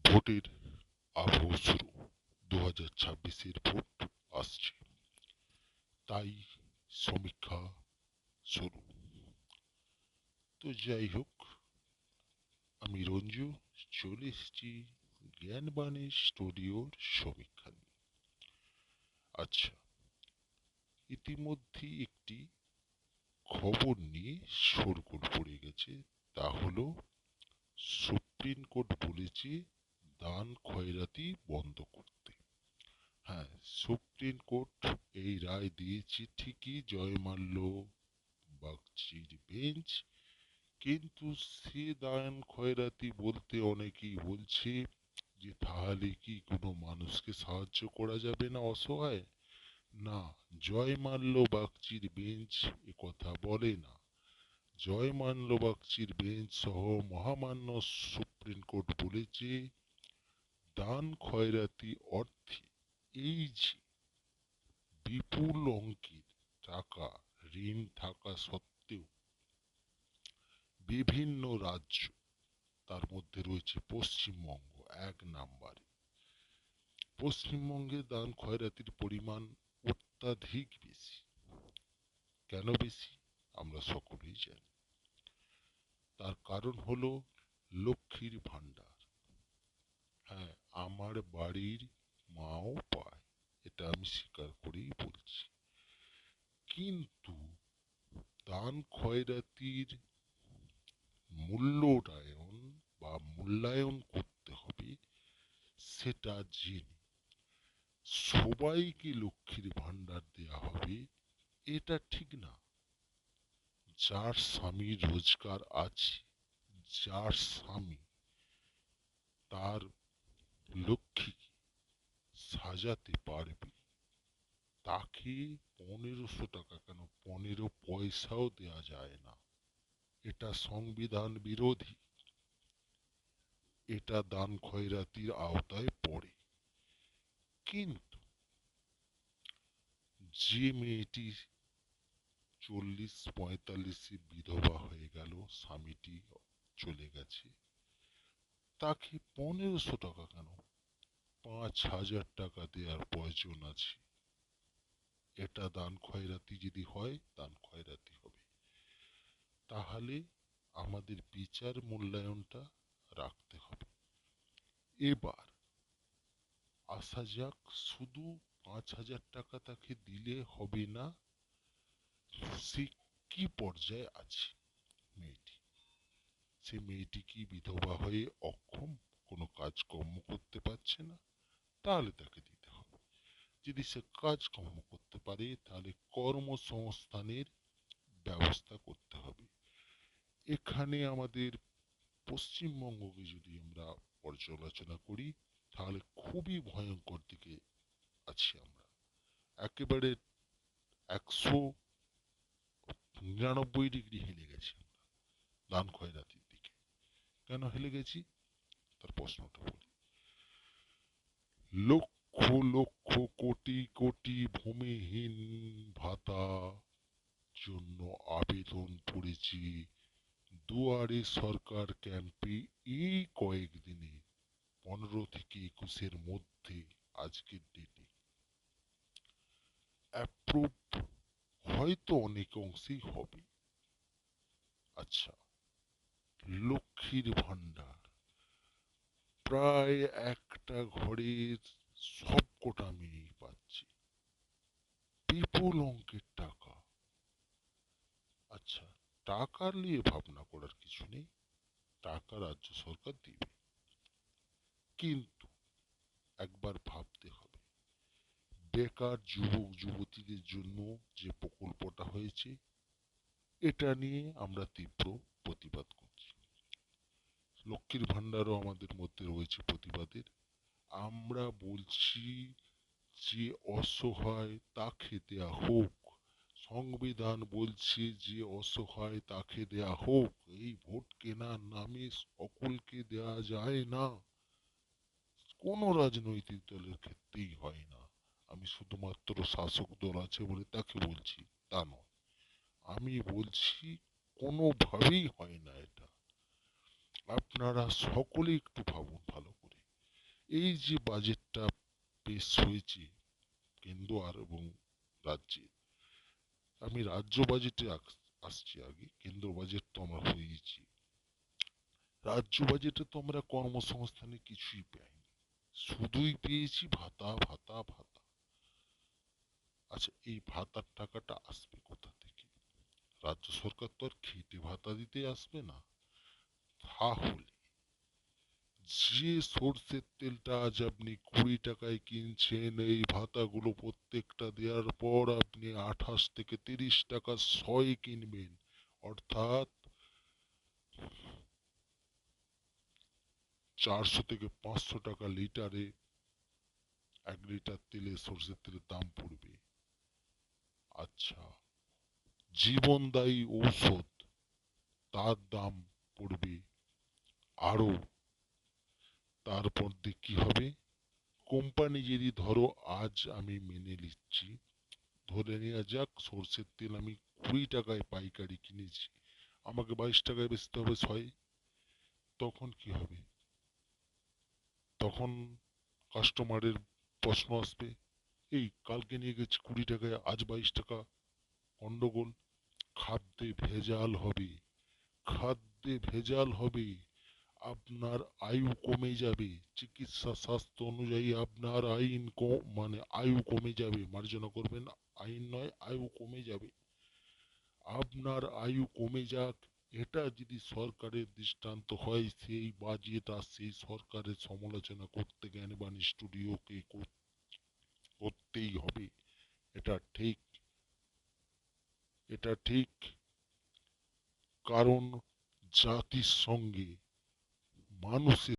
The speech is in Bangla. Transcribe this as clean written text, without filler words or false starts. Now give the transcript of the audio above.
ভোটের আবহ শুরু। 2026-এর ভোট আসছে, তাই সমীক্ষা শুরু। তো যাই হোক, আমি রঞ্জু চলে এসেছি জ্ঞানবাণী স্টুডিওর সমীক্ষা নিয়ে। আচ্ছা, ইতিমধ্যে একটি খবর নিয়ে শোরগোল পড়ে গেছে। তা হলো সুপ্রিম কোর্ট বলেছে দান খয়রাতি বন্ধ করতে। হ্যাঁ, সুপ্রিম কোর্ট এই রায় দিয়েছে ঠিকই, জয়মাল্য বাগচির বেঞ্চ, কিন্তু সে দান খয়রাতি বলতে অনেকেই বলছে যে তাহলে কি কোনো মানুষকে সাহায্য করা যাবে না, অসহায়? না, জয়মাল্য বাগচির বেঞ্চ কথা বলে না। জয়মাল্য বাগচির বেঞ্চ সহ মহামান্য সুপ্রিম কোর্ট বলেছে দান খয়রাতি অর্থে এই যে বিপুল অঙ্কের টাকা ঋণ থাকা সত্ত্বেও বিভিন্ন রাজ্য, তার মধ্যে রয়েছে পশ্চিমবঙ্গ 1 নম্বরে, পশ্চিমবঙ্গে দান খয়রাতির পরিমাণ অত্যাধিক বেশি। কেন বেশি আমরা সকলেই জানি। তার কারণ হলো লক্ষ্মীর ভাণ্ডার। হ্যাঁ, আমার বাড়ির মাও পায়, এটা আমি স্বীকার করেই বলছি। কিন্তু দান খয়রাতির মূল্যায়ন করতে হবে, সেটা জেনে। সবাইকে লক্ষ্মীর ভাণ্ডার দেয়া হবে এটা ঠিক না। যার স্বামী রোজগার আছে, যার স্বামী তার লক্ষ্মীকে সাজাতে পারবে, তাকে 1500 টাকা কেন 15 পয়সাও দেয়া যায় না। এটা সংবিধান বিরোধী, এটা দান খয়রাতির আওতায় পড়ে। কিন্তু যে মেয়েটি 40-45-এ বিধবা হয়ে গেল, স্বামীটি চলে গেছে, তাকে 1500 টাকা কেন 5000 টাকা দেওয়ার প্রয়োজন আছে। এটা দান খয়রাতি যদি হয়, দান খয়রাতি হবে। তাহলে আমাদের বিচার মূল্যায়নটা রাখতে হবে। এবার আসা যাক, শুধু 5000 টাকা তাকে দিলে হবে না, সে কি পর্যায়ে আছে মেয়েটি। সে মেয়েটি কি বিধবা হয়ে অক্ষম, কোনো কাজকর্ম করতে পারছে না? তাহলে তাকে দিতে হবে। যদি সে কাজকর্ম করতে পারে, তাহলে কর্মসংস্থানের ব্যবস্থা করতে হবে। এখানে আমাদের পশ্চিমবঙ্গকে যদি আমরা পর্যালোচনা করি, তাহলে খুবই ভয়ঙ্কর দিকে আছি আমরা। একেবারে 199 ডিগ্রি হেলে গেছি আমরা দান খয়রাতির দিকে। কেন হেলে গেছি তার প্রশ্নটা বলি। লক্ষ লক্ষ কোটি কোটি ভূমিহীন ভাতা জন্য আবেদন পড়েছি দুয়ারে সরকার ক্যাম্পে এই কয়েকদিনে, 15 থেকে 21-এর মধ্যে, আজকের ডেটে অ্যাপ্রুভ হয়তো অনেক অংশেই হবে। আচ্ছা, লক্ষ্মীর ভাণ্ডার প্রায় একটা ঘরের সব কটা মেয়েই পাচ্ছে, বিপুল অঙ্কের টাকা। আচ্ছা, টাকার নিয়ে ভাবনা করার কিছু নেই, টাকা রাজ্য সরকার দিবে, কিন্তু একবার ভাবতে হবে বেকার যুবক যুবতীদের জন্য যে প্রকল্পটা হয়েছে, এটা নিয়ে আমরা তীব্র প্রতিবাদ করছি। লক্ষ্মীর ভাণ্ডারও আমাদের মধ্যে রয়েছে প্রতিবাদের। আমরা বলছি যে অসহায় তাকে দেয়া হোক, সংবিধান বলছে যে অসহায় তাকে দেয়া হোক। এই ভোট কেনার নামে সকলকে দেয়া যায় না, কোন রাজনৈতিক দলের ক্ষেত্রেই হয় না। আমি শুধুমাত্র শাসক দল আছে বলে তাকে বলছি তা নয়, আমি বলছি কোনোভাবেই হয় না এটা। আপনারা সকলে একটু ভাবুন ভালো করে। এই যে বাজেটটা পেশ হয়েছে কেন্দ্র আর এবং রাজ্যে, আমি রাজ্য বাজেটে আসছি আগে। কেন্দ্র বাজেট তো আমরা হয়েছি, রাজ্য বাজেটে তো আমরা কর্মসংস্থানে কিছুই পাইনি, শুধুই পেয়েছি ভাতা ভাতা ভাতা। আচ্ছা, এই ভাতার টাকাটা আসবে কোথা থেকে? রাজ্য সরকার তো আর খেটে ভাতা দিতে আসবে না। তাহলে যে সর্ষের তেলটা আজ আপনি 20 টাকায় কিনছেন, এই ভাতাগুলো প্রত্যেকটা দেওয়ার পর আপনি 28 থেকে 30 টাকা সয় কিনবেন, অর্থাৎ 400 থেকে 500 টাকা লিটারে 1 লিটার তেলে সর্ষের তেলের দাম পড়বে। আচ্ছা, জীবনদায়ী ঔষধ, তার দাম পড়বে আরো। তারপর দিয়ে কি হবে? কোম্পানি যদি ধরো, আজ আমি মেনে নিচ্ছি, ধরে নেওয়া যাক সর্ষের তেল আমি 20 টাকায় পাইকারি কিনেছি, আমাকে 22 টাকায় বেচতে হবে ছয়। তখন কি হবে? তখন কাস্টমারের প্রশ্ন আসবে, এই কালকে নিয়ে গেছি 20 টাকায়, আজ 22 টাকা, গন্ডগোল। খাদ্যে ভেজাল হবে, খাদ্যে ভেজাল হবে, আপনার আয়ু কমে যাবে, চিকিৎসা স্বাস্থ্য অনুযায়ী আপনার আয়ু কমে যাবে, মার্জনা করবেন, আইন নয়, আয়ু কমে যাবে। আপনার আয়ু কমে যাক, এটা যদি সরকারের দৃষ্টান্ত হয়, সেই বাজেট আর সেই সরকারের সমালোচনা করতে জ্ঞানবাণী স্টুডিওকে করতেই হবে। এটা ঠিক, এটা ঠিক। কারণ জাতিসংঘে মানুষের